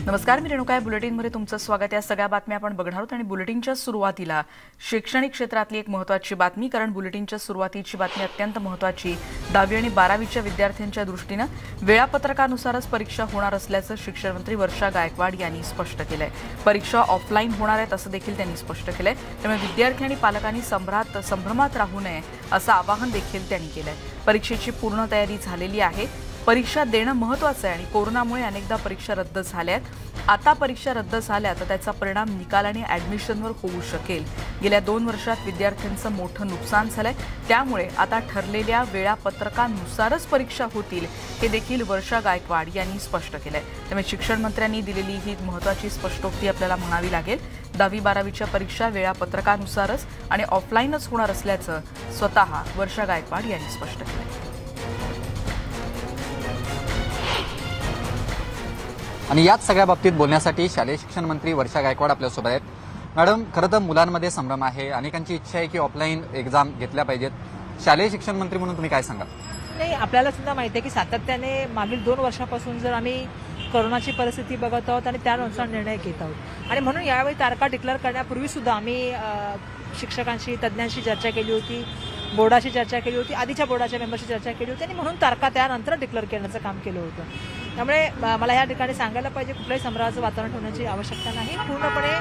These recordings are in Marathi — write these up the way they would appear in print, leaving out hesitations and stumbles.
नमस्कार, मी रेणुका. बुलेटिनमध्ये तुमचं स्वागत. या सगळ्या बातम्या आपण बघणार आहोत आणि बुलेटिनच्या सुरुवातीला शैक्षणिक क्षेत्रातली एक महत्त्वाची बातमी, कारण बुलेटिनच्या सुरुवातीची बातमी अत्यंत महत्त्वाची. 10वी आणि 12वीच्या विद्यार्थ्यांच्या दृष्टीनं वेळापत्रकानुसारच परीक्षा होणार असल्याचं शिक्षण मंत्री वर्षा गायकवाड यांनी स्पष्ट केलंय. परीक्षा ऑफलाईन होणार आहेत असं देखील त्यांनी स्पष्ट केलंय. त्यामुळे विद्यार्थी आणि पालकांनी संभ्रमात राहू नये असं आवाहन देखील त्यांनी केलंय. परीक्षेची पूर्ण तयारी झालेली आहे. परीक्षा देणं महत्त्वाचं आहे आणि कोरोनामुळे अनेकदा परीक्षा रद्द झाल्या आहेत. आता परीक्षा रद्द झाल्या तर त्याचा परिणाम निकाल आणि ॲडमिशनवर होऊ शकेल. गेल्या 2 वर्षात विद्यार्थ्यांचं मोठं नुकसान झालंय. त्यामुळे आता ठरलेल्या वेळापत्रकानुसारच परीक्षा होतील, हे देखील वर्षा गायकवाड यांनी स्पष्ट केलंय. त्यामुळे शिक्षण मंत्र्यांनी दिलेली ही महत्त्वाची स्पष्टोक्ती आपल्याला म्हणावी लागेल. 10वी 12वीच्या परीक्षा वेळापत्रकानुसारच आणि ऑफलाईनच होणार असल्याचं स्वतः वर्षा गायकवाड यांनी स्पष्ट केलंय. आणि याच सगळ्या बाबतीत बोलण्यासाठी शालेय शिक्षण मंत्री वर्षा गायकवाड आपल्यासोबत आहेत. मॅडम, खरं तर मुलांमध्ये संभ्रम आहे. अनेकांची इच्छा आहे की ऑफलाईन एक्झाम घेतल्या पाहिजेत. शालेय शिक्षण मंत्री म्हणून तुम्ही काय सांगाल? नाही, आपल्याला सुद्धा माहिती आहे की सातत्याने मागील 2 वर्षापासून जर आम्ही कोरोनाची परिस्थिती बघत आहोत आणि त्यानुसार निर्णय घेत आहोत. आणि म्हणून यावेळी तारखा डिक्लेअर करण्यापूर्वी सुद्धा आम्ही शिक्षकांशी, तज्ज्ञांशी चर्चा केली होती, बोर्डाशी चर्चा केली होती, आधीच्या बोर्डाच्या मेंबरशी चर्चा केली होती आणि म्हणून तारखा त्यानंतर डिक्लेअर करण्याचं काम केलं होतं. त्यामुळे मला या ठिकाणी सांगायला पाहिजे, कुठल्याही संभ्रमाचं वातावरण ठेवण्याची आवश्यकता नाही. पूर्णपणे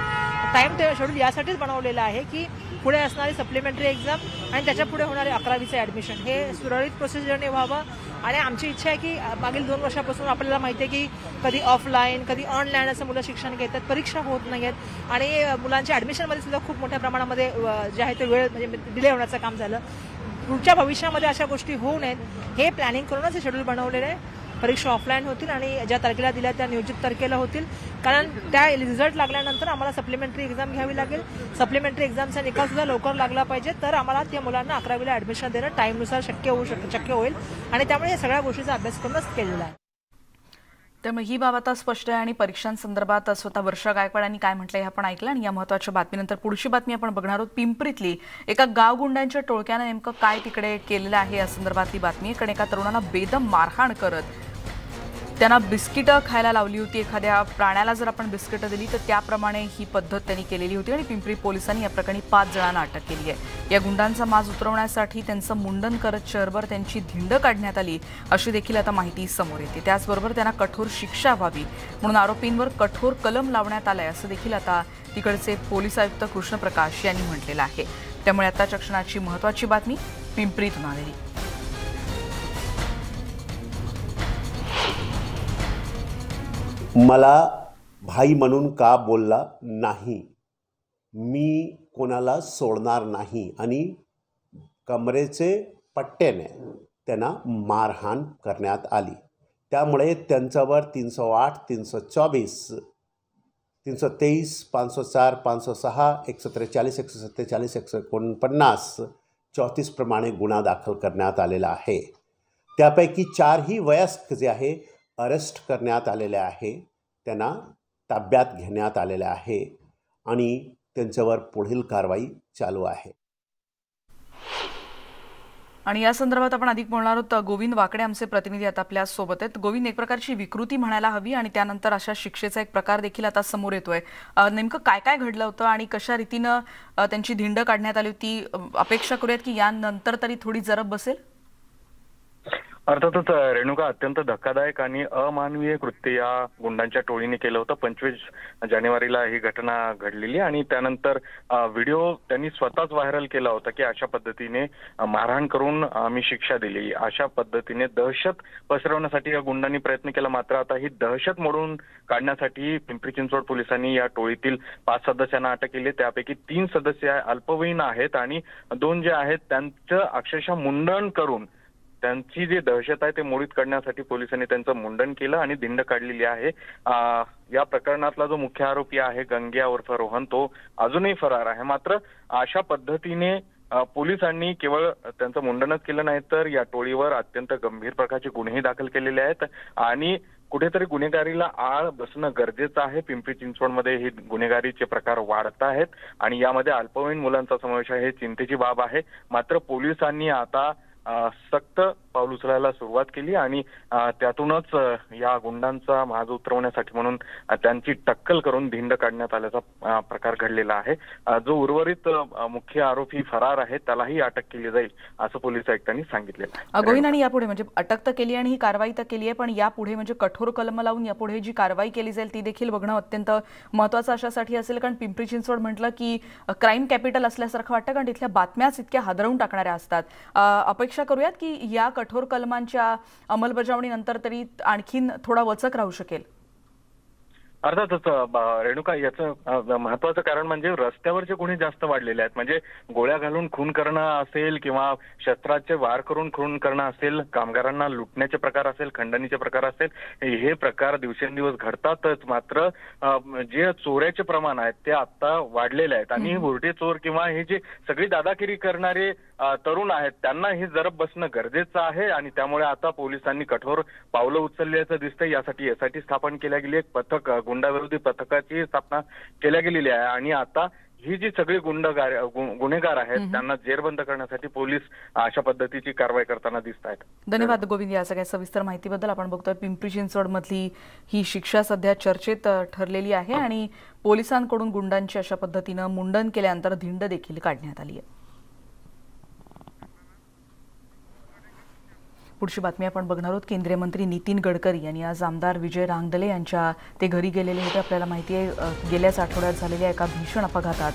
टाईम शेड्यूल यासाठीच बनवलेलं आहे की पुढे असणारी सप्लिमेंटरी एक्झाम आणि त्याच्या पुढे होणारे 11वीचं ॲडमिशन हे सुरळीत प्रोसिजरने व्हावं. आणि आमची इच्छा आहे की मागील 2 वर्षापासून आपल्याला माहिती आहे की कधी ऑफलाईन कधी ऑनलाईन असं मुलं शिक्षण घेतात, परीक्षा होत नाही आहेत आणि मुलांच्या ॲडमिशनमध्ये सुद्धा खूप मोठ्या प्रमाणामध्ये जे आहे ते वेळ म्हणजे डिले होण्याचं काम झालं. पुढच्या भविष्यामध्ये अशा गोष्टी होऊ नयेत हे प्लॅनिंग करूनच हे शेड्यूल बनवलेलं आहे. परीक्षा ऑफलाईन होतील आणि ज्या तारखेला दिल्या त्या नियोजित तारखेला होतील, कारण त्या रिझल्ट लागल्यानंतर आम्हाला सप्लिमेंटरी एक्झाम घ्यावी लागेल. सप्लिमेंटरी एक्झामचा निकाल सुद्धा लवकर लागला पाहिजे, तर आम्हाला त्या मुलांना 11वीला ॲडमिशन देणं टाईमनुसार शक्य होईल आणि त्यामुळे या सगळ्या गोष्टीचा अभ्यास करूनच केलेला आहे. त्यामुळे ही बाब आता स्पष्ट आहे आणि परीक्षांसंदर्भात स्वतः वर्षा गायकवाड यांनी काय म्हटलंय हे आपण ऐकलं. आणि या महत्त्वाच्या बातमीनंतर पुढची बातमी आपण बघणार आहोत. पिंपरीतली एका गावगुंड्यांच्या टोळक्यानं नेमकं काय तिकडे केलेलं आहे या संदर्भातली बातमी आहे. कारण एका तरुणाला बेदम मारहाण करत त्यांना बिस्किटं खायला लावली होती. एखाद्या प्राण्याला जर आपण बिस्किटं दिली तर त्याप्रमाणे ही पद्धत त्यांनी केलेली होती आणि पिंपरी पोलिसांनी या प्रकरणी 5 जणांना अटक केली आहे. या गुंडांचा माज उतरवण्यासाठी त्यांचं मुंडन करत शहरभर त्यांची धिंड काढण्यात आली अशी देखील आता माहिती समोर येते. त्याचबरोबर त्यांना कठोर शिक्षा व्हावी म्हणून आरोपींवर कठोर कलम लावण्यात आलाय असं देखील आता तिकडचे पोलीस आयुक्त कृष्णप्रकाश यांनी म्हटलेलं आहे. त्यामुळे आताच्या क्षणाची महत्त्वाची बातमी पिंपरीतून आलेली. मला भाई म्हणून का बोलला नाही, मी कोणाला सोडणार नाही आणि कमरेचे पट्ट्याने त्यांना मारहाण करण्यात आली. त्यामुळे त्यांच्यावर 308, 324, 323, 504, 506, 143, 147, 149, 34 प्रमाणे गुन्हा दाखल करण्यात आलेला आहे. त्यापैकी 4ही वयस्क जे आहे अरेस्ट करण्यात आलेले आहे, त्यांना ताब्यात घेण्यात आलेले आहे आणि त्यांच्यावर पुढील कारवाई चालू आहे. आणि या संदर्भात आपण अधिक बोलणार आहोत. गोविंद वाकडे आमचे प्रतिनिधी आता आपल्या सोबत आहेत. गोविंद, एक प्रकारची विकृती म्हणायला हवी आणि त्यानंतर अशा शिक्षेचा एक प्रकार देखील आता समोर येतोय. नेमकं काय काय घडलं होतं आणि कशा रीतीनं त्यांची धिंड काढण्यात आली होती? अपेक्षा करूयात की यानंतर तरी थोडी जरब बसेल. अर्थातच रेणुका, अत्यंत धक्कादायक आणि अमानवीय कृत्य या गुंडांच्या टोळीने केलं होतं. 25 जानेवारीला ही घटना घडलेली आणि त्यानंतर व्हिडिओ त्यांनी स्वतःच व्हायरल केला होता की अशा पद्धतीने मारहाण करून आम्ही शिक्षा दिली. अशा पद्धतीने दहशत पसरवण्यासाठी या गुंडांनी प्रयत्न केला. मात्र आता ही दहशत मोडून काढण्यासाठी पिंपरी चिंचवड पोलिसांनी या टोळीतील 5 सदस्यांना अटक केली. त्यापैकी 3 सदस्य अल्पवयीन आहेत आणि 2 जे आहेत त्यांचं अक्षरशः मुंडन करून त्यांची जी दहशत आहे ते मोडीत काढण्यासाठी पोलिसांनी त्यांचं मुंडन केलं आणि धिंड काढलेली आहे. या प्रकरणातला जो मुख्य आरोपी आहे गंग्या उर्फ रोहन, तो अजूनही फरार आहे. मात्र अशा पद्धतीने पोलिसांनी केवळ त्यांचं मुंडनच केलं नाही तर या टोळीवर अत्यंत गंभीर प्रकारचे गुन्हेही दाखल केलेले आहेत आणि कुठेतरी गुन्हेगारीला आळ बसणं गरजेचं आहे. पिंपरी चिंचवडमध्ये हे गुन्हेगारीचे प्रकार वाढत आहेत आणि यामध्ये अल्पवयीन मुलांचा समावेश आहे. हे चिंतेची बाब आहे. मात्र पोलिसांनी आता सक्त पाऊल उचलायला सुरुवात केली आणि त्यातूनच या गुंडांचा माज उतरवण्यासाठी म्हणून त्यांची टक्कल करून धिंड काढण्यात आल्याचा प्रकार घडलेला आहे. जो उर्वरित मुख्य आरोपी फरार आहे त्यालाही अटक केली जाईल असं पोलीस आयुक्तांनी सांगितलेलं आहे. गोविंद, आणि यापुढे म्हणजे अटक तर केली आणि ही कारवाई तर केली आहे, पण यापुढे म्हणजे कठोर कलम लावून यापुढे जी कारवाई केली जाईल ती देखील बघणं अत्यंत महत्त्वाचं अशासाठी असेल, कारण पिंपरी चिंचवड म्हटलं की क्राईम कॅपिटल असल्यासारखं वाटतं, कारण तिथल्या बातम्याच इतक्या हादरवून टाकणाऱ्या असतात. अपेक्षा करूयात की या कठोर कलमांच्या अंमलबजावणीनंतर तरी आणखीन थोडा वचक राहू शकेल. अर्थातच रेणुका, याचं महत्वाचं कारण म्हणजे रस्त्यावरचे गुन्हे जास्त वाढलेले आहेत. म्हणजे गोळ्या घालून खून करणं असेल किंवा शस्त्राचे वार करून खून करणं असेल, कामगारांना लुटण्याचे प्रकार असेल, खंडणीचे प्रकार असेल, हे प्रकार दिवसेंदिवस घडतातच. मात्र जे चोऱ्याचे प्रमाण आहेत ते आता वाढलेले आहेत आणि बुरटे चोर किंवा हे जे सगळी दादागिरी करणारे तरुण आहेत त्यांना हे जरब बसणं गरजेचं आहे आणि त्यामुळे आता पोलिसांनी कठोर पावलं उचलल्याचं दिसतंय. यासाठी एसआयटी स्थापन केल्या गेली, एक पथक गुंडाविरोधी पथकाची स्थापना केल्या गेलेली आहे आणि आता ही जी सगळी गुन्हेगार आहेत त्यांना जेरबंद करण्यासाठी पोलीस अशा पद्धतीची कारवाई करताना दिसत आहेत. धन्यवाद गोविंद या सगळ्या सविस्तर माहितीबद्दल. आपण बघतोय पिंपरी चिंचवड मधली ही शिक्षा सध्या चर्चेत ठरलेली आहे आणि पोलिसांकडून गुंडांची अशा पद्धतीनं मुंडन केल्यानंतर धिंड देखील काढण्यात आली आहे. पुढची बातमी आपण बघणार आहोत. केंद्रीय मंत्री नितीन गडकरी यांनी आज आमदार विजय रांगदले यांच्या ते घरी गेलेले होते. आपल्याला माहिती आहे गेल्याच आठवड्यात झालेल्या एका भीषण अपघातात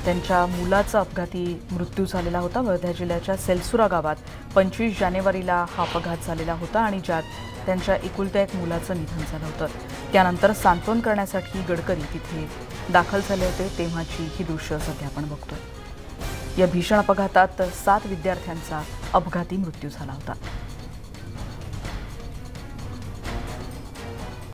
त्यांच्या मुलाचा अपघाती मृत्यू झालेला होता. वर्धा जिल्ह्याच्या सेलसुरा गावात 25 जानेवारीला हा अपघात झालेला होता आणि ज्यात त्यांच्या एकुलत्या एक मुलाचं निधन झालं होतं. त्यानंतर सांत्वन करण्यासाठी गडकरी तिथे दाखल झाले होते तेव्हाची ही दृश्य सध्या आपण बघतोय. या भीषण अपघातात 7 विद्यार्थ्यांचा अपघाती मृत्यू झाला होता.